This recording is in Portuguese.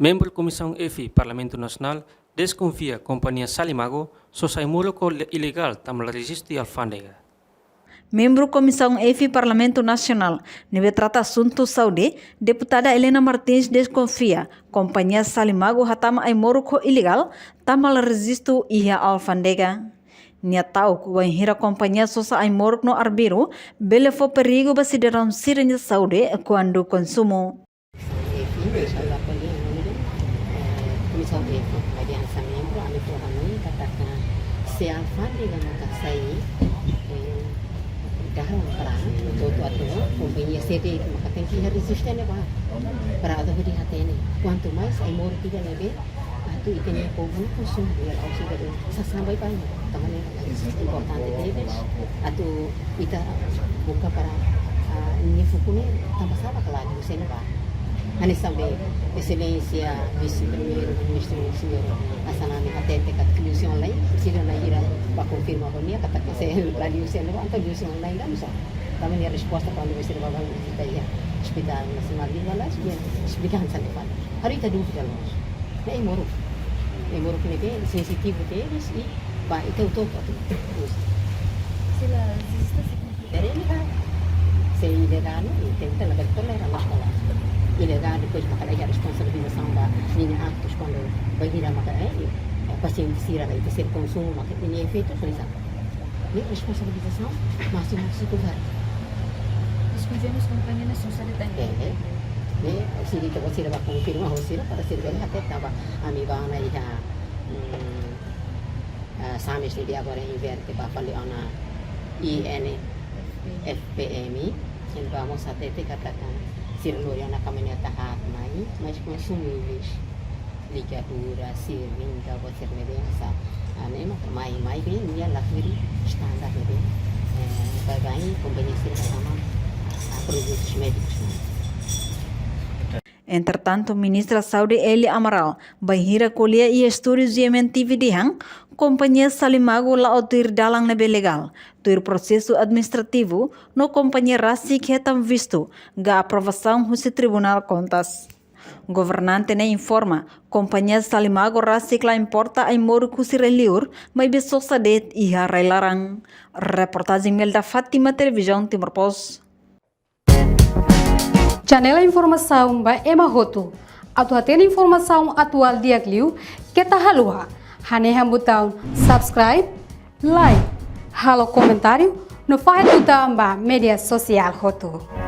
Membro Comissão EFI Parlamento Nacional desconfia companhia Salimago só sai músico ilegal tamal resiste alfândega. Membro Comissão EFI Parlamento Nacional, neve trata assunto saúde, deputada Helena Martins desconfia companhia Salimago hatama ai moruko ilegal tamal resisto ia alfândega. Nia tau ku hira companhia sosa ai moruk no arbiro, bele fo perigo basideram sirnya saúde quando consumo. Comissão EFI, aliança membro, ame kami katakan se alfândega maka sai dalam perang untuk atau companhia CD maka tem que resistir né para ada hudi hatene quanto mais ai moro tidak lebe atu itene povo consumo ya auxílio sasambai pai taman importante deles atu ita buka para ini fukune tambah salah kelagi usene ba Hani sampai Excelência Vice-Primeiro-Ministro Senhor Asanami Atete kat comissão lain sila na ira para confirmar ko niya kata kasi radio sila ang comissão lain kan so kami niya resposta para Universidade Babang kita ya Hospital Nasional di Malas dia explicahan sa depan hari tadi kita los na imoro kini sensitif deles e ba ito sila resiste dari ini kan saya ilegal tenta la tolerar la escola ilegal depois makalaya responsabilização da linha atos quando vai virar makalaya paciente sira vai ter consumo makalaya ini efeito solisa ni responsabilização masih sekolah desconfiamos companhia na sociedade ni siri to sira ba confirma ho sira para sira bela até tava amiga na iha sames ni dia agora inverte para falar ana INFPMI então vamos até katakan sirloria na kami tahat mai mas consumíveis ligadura seringa buat sermedensa ane mai bem dia lakiri standar bem bagai companhia sama produtos médicos. Entretanto, ministra Saudi Eli Amaral bahira kolia e estudos de dihang companhia Salimago la otir dalang nebe legal tuir processo administrativo no companhia Rasik hetam visto ga aprovação husi Tribunal Contas. Governante ne informa companhia Salimago Rasik la importa ai moru kusi reliur mai besosa det iha larang. Reportagem Melda Fatima Televisão Timor Post. Janela informação ba Emma Roto. Atu tendo informação atual diagliu kita halua. Hanehan botão subscribe, like, halo comentário no faixa do media social Roto.